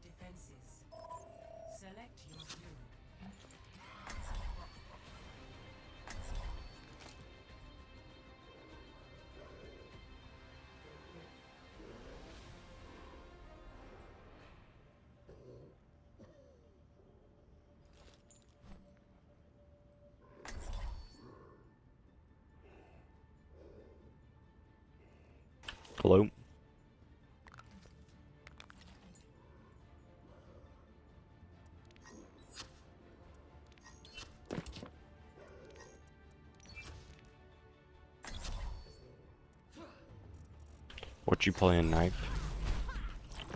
defenses. Select your hero. Hello? What you playing, knife?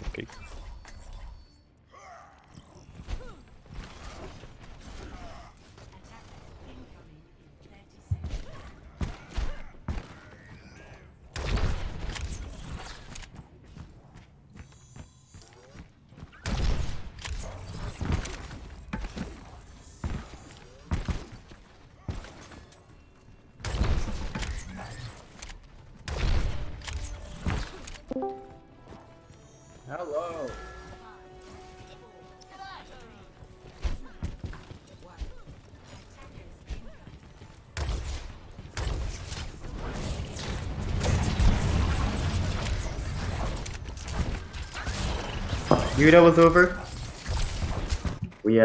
Okay. Incoming in 30 seconds. Hello. Knew that was over. We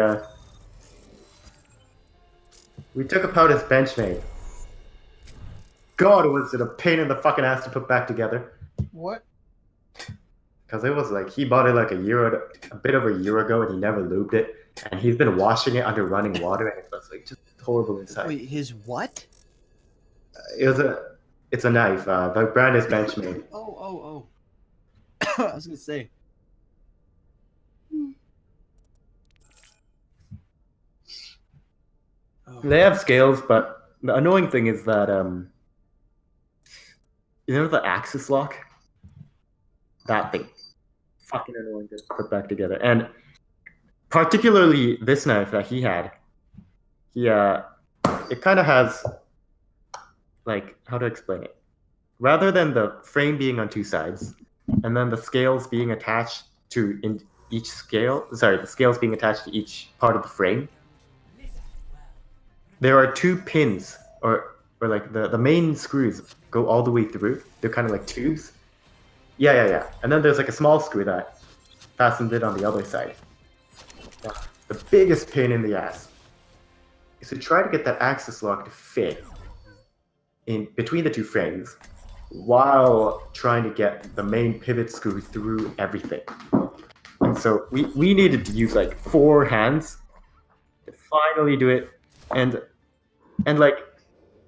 took apart his benchmate. God, was it a pain in the fucking ass to put back together. What? Because it was like he bought it like a bit over a year ago, and he never lubed it, and he's been washing it under running water, and it was like just horrible inside. Wait, his what? It's a knife. The brand is Benchmade. Oh. I was gonna say. Oh. They have scales, but the annoying thing is that you know the axis lock? That thing. Fucking annoying to put back together. And particularly this knife that he had, it kind of has, like, how to explain it? Rather than the frame being on two sides, and then the scales being attached to the scales being attached to each part of the frame, there are two pins, or like the main screws go all the way through. They're kind of like tubes. Yeah. And then there's like a small screw that fastens it on the other side. Now, the biggest pain in the ass is to try to get that axis lock to fit in between the two frames while trying to get the main pivot screw through everything. And so we needed to use like 4 hands to finally do it. And like,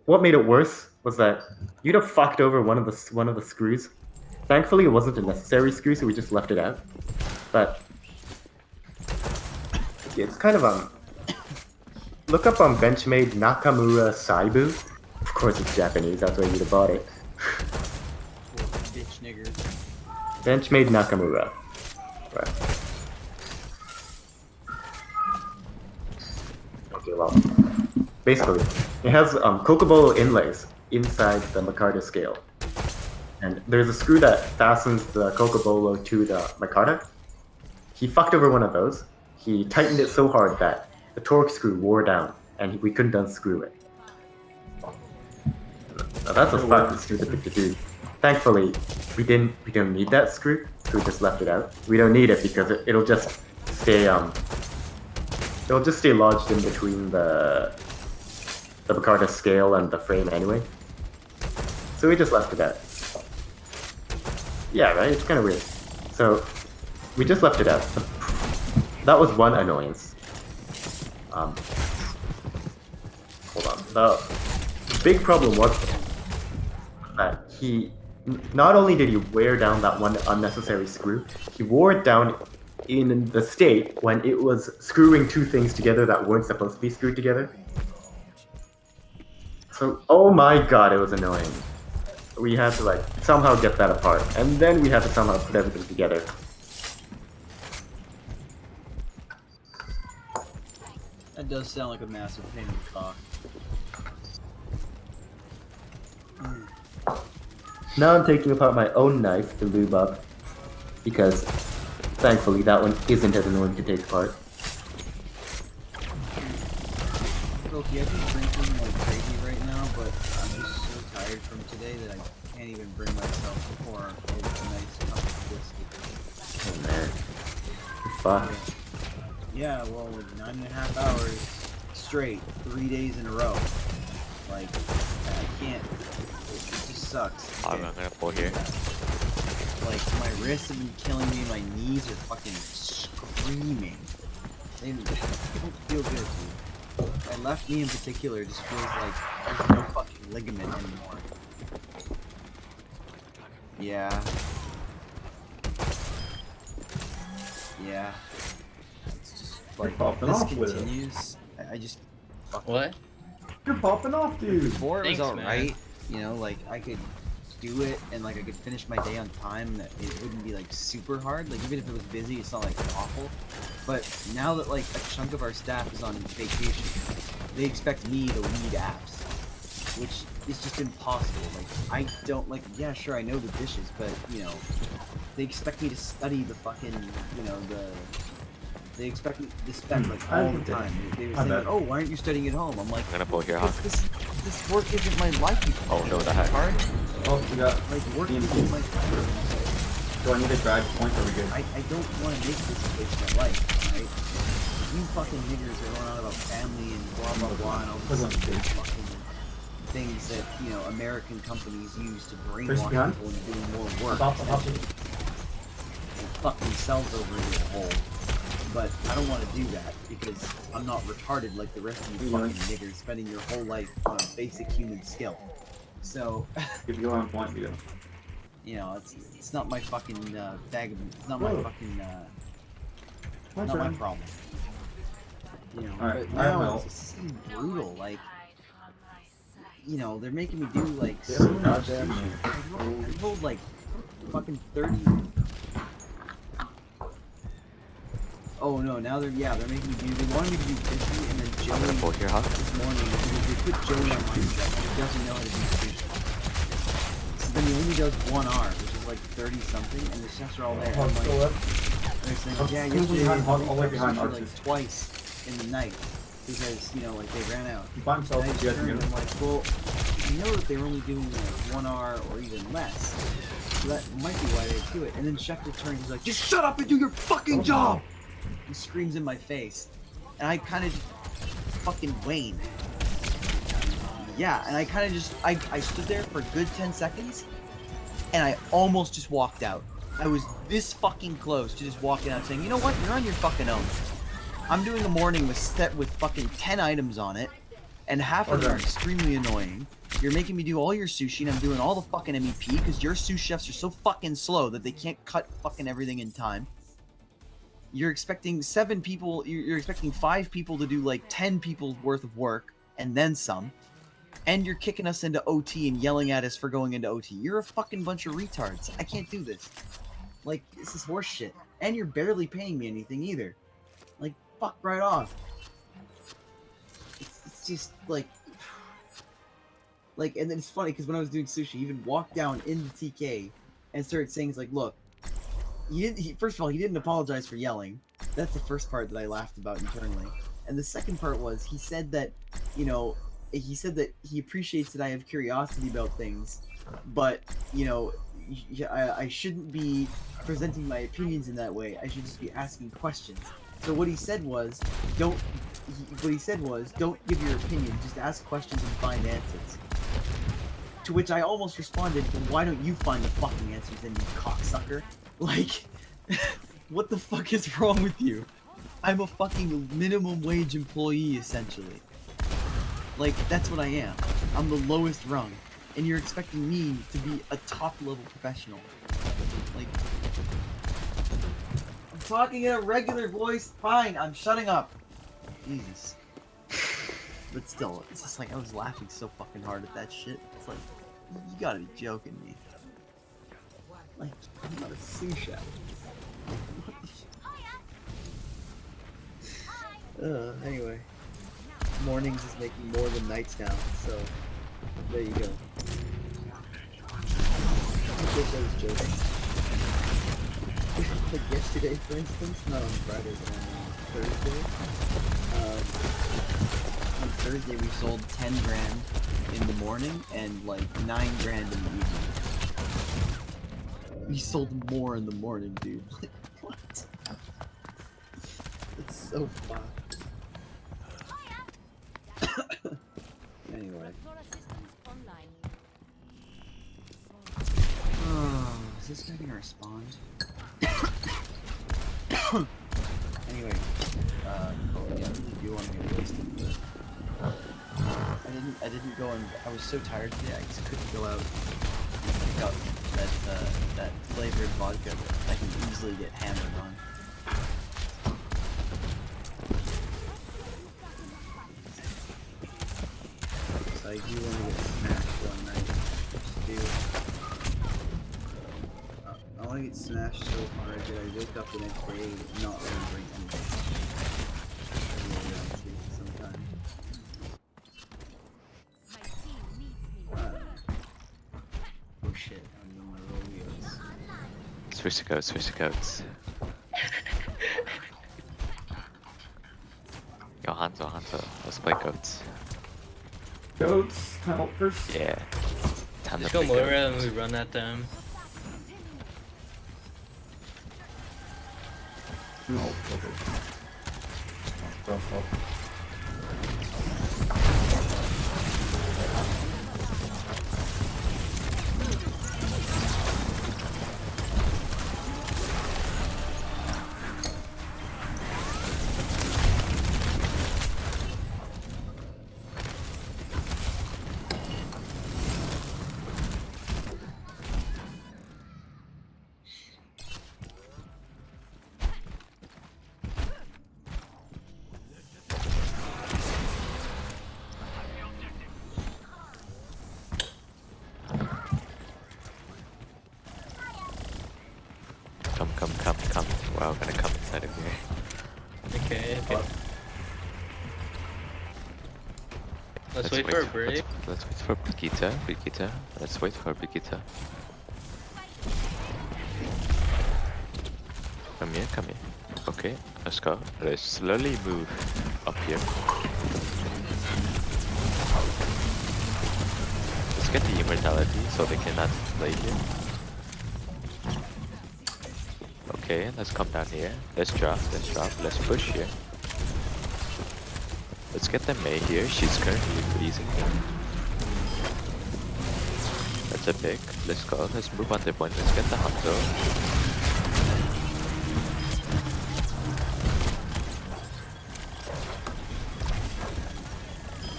what made it worse was that you'd have fucked over one of the screws. Thankfully, it wasn't a necessary screw, so we just left it out. But it's kind of look up on Benchmade Nakamura Saibu. Of course, it's Japanese. That's why you'd have bought it. Bitch nigger. Benchmade Nakamura. Right. Okay, well, basically, it has Kokobolo inlays inside the Micarta scale. And there's a screw that fastens the Kokobolo to the Micarta. He fucked over one of those. He tightened it so hard that the torque screw wore down, and we couldn't unscrew it. Now that's a fucking stupid thing to do. Thankfully, we didn't need that screw, so we just left it out. We don't need it because it'll just stay lodged in between the Micarta scale and the frame anyway. So we just left it out. Yeah, right? It's kind of weird. So we just left it out. That was one annoyance. Hold on. The big problem was that not only did he wear down that one unnecessary screw, he wore it down in the state when it was screwing two things together that weren't supposed to be screwed together. So, oh my god, it was annoying. We had to like somehow get that apart, and then we had to somehow put everything together. That does sound like a massive pain in the cock. Now I'm taking apart my own knife to lube up, because Thankfully, that one isn't as annoying to take apart. Loki, I've been drinking like crazy right now, but I'm just so tired from today that I can't even bring myself to pour a nice cup of whiskey. Oh man. Fuck. Yeah, well, like 9.5 hours straight, 3 days in a row. Like, I can't. It just sucks. I'm not gonna pull here. Like, my wrists have been killing me, my knees are fucking screaming. They don't feel good, dude. My left knee in particular just feels like there's no fucking ligament anymore. Yeah. Yeah. It's just like, popping this off with it. continues. I just... What? You're popping off, dude. Before it was Thanks, man. alright, you know, like I could do it and like I could finish my day on time. That it wouldn't be like super hard. Like even if it was busy, it's not like awful. But now that like a chunk of our staff is on vacation, they expect me to lead apps, which is just impossible. Like I don't like. Yeah, sure, I know the dishes, but you know, they expect me to study the fucking, you know, They expect me to spend like all the time. They were saying, like, "Oh, why aren't you studying at home?" I'm like, I'm gonna pull here, huh? this work isn't my life. You Oh, no, the heck. hard. Oh, we got. Like work DMT. isn't my life. Do I need a drag point? Are we good? I don't want to make this place my life, right? You fucking niggers are going on about family and blah blah blah and all these fucking things that, you know, American companies use to brainwash behind? people into doing more work. About and fuck themselves over in a hole. But I don't want to do that because I'm not retarded like the rest of you fucking niggers spending your whole life on a basic human skill. So, If you're on point, you you know, it's not my fucking bag of, it's not my fucking not my problem. You know, Alright, but I have now my it's just brutal. Like, you know, they're making me do like Yeah, so gosh, much. damn. I rolled like fucking 30. Oh no, now they're they're making me do. They wanted me to do 50, and then I'm gonna pull Joey here, huh? this morning they put Joey on my chef. He doesn't know how to do sushi. So then he only does 1 hour, which is like 30 something, and the chefs are all there. I'm like, they're saying, yeah, yesterday they behind sushi arches. like twice in the night because, you know, like they ran out. By himself, And I just turned and I'm like, well, I know that they're only doing like 1 hour or even less. So that might be why they do it. And then chef just turns, he's like, just shut up and do your fucking job! He screams in my face. And I kind of fucking wane. Yeah, and I kind of just, I stood there for a good 10 seconds, and I almost just walked out. I was this fucking close to just walking out saying, you know what, you're on your fucking own. I'm doing a morning with fucking 10 items on it, and half of them are extremely annoying. You're making me do all your sushi, and I'm doing all the fucking MEP, because your sous chefs are so fucking slow that they can't cut fucking everything in time. You're expecting 7 people, you're expecting 5 people to do like 10 people's worth of work, and then some. And you're kicking us into OT and yelling at us for going into OT. You're a fucking bunch of retards. I can't do this. Like, this is horse shit. And you're barely paying me anything either. Like, fuck right off. It's just like... Like, and then it's funny, because when I was doing sushi, he even walked down into TK and started saying, like, look, first of all, he didn't apologize for yelling. That's the first part that I laughed about internally. And the second part was, he said that, you know, he said that he appreciates that I have curiosity about things, but, you know, I shouldn't be presenting my opinions in that way. I should just be asking questions. So what he said was, don't give your opinion, just ask questions and find answers. To which I almost responded, well, why don't you find the fucking answers then, you cocksucker? Like, what the fuck is wrong with you? I'm a fucking minimum wage employee, essentially. Like, that's what I am. I'm the lowest rung. And you're expecting me to be a top-level professional. Like... I'm talking in a regular voice. Fine, I'm shutting up. Jesus. But still, it's just like, I was laughing so fucking hard at that shit. It's like, you gotta be joking me. Like, I'm not a sous chef. Anyway. Mornings is making more than nights now, so there you go. I guess I was joking. like yesterday, for instance, not on Friday, but on Thursday. On Thursday, we sold 10 grand in the morning and like 9 grand in the evening. We sold more in the morning, dude. Like, what? It's so fucked. Anyway. Is this guy gonna respond? Anyway, yeah, I really do want to get wasted, but I didn't go and I was so tired today. I just couldn't go out and pick up that flavored vodka that I can easily get hammered on. So I do want to get smashed one night. Just do. I want to get smashed so hard that I wake up the next day not remembering anything. I really want to sometime. Oh shit, I'm doing my rodeos. Switch the goats, switch the goats. Yo, Hanzo, let's play goats. Goats, come out first. Yeah. Time Just to go play Moira and goats. we run at them. Oh, okay. Rough up. Come. Wow, gonna come inside of here. Okay. Let's wait for a break. Let's wait for Brigitte. Let's wait for Brigitte. Come here. Okay, let's go. Let's slowly move up here. Let's get the immortality so they cannot play here. Okay, let's come down here. Let's drop. Let's push here. Let's get the Mei here. She's currently freezing. That's a pick. Let's go. Let's move on the point. Let's get the Hanzo.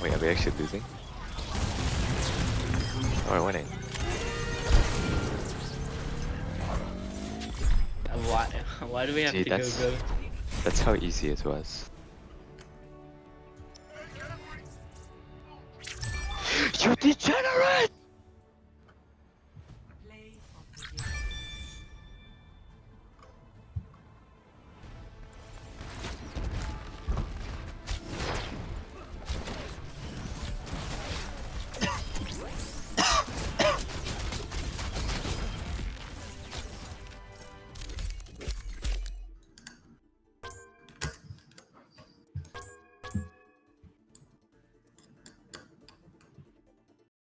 Wait, are we actually losing? Oh, we're winning. Why do we have See, to go? that's how easy it was. You degenerate! Play of the game.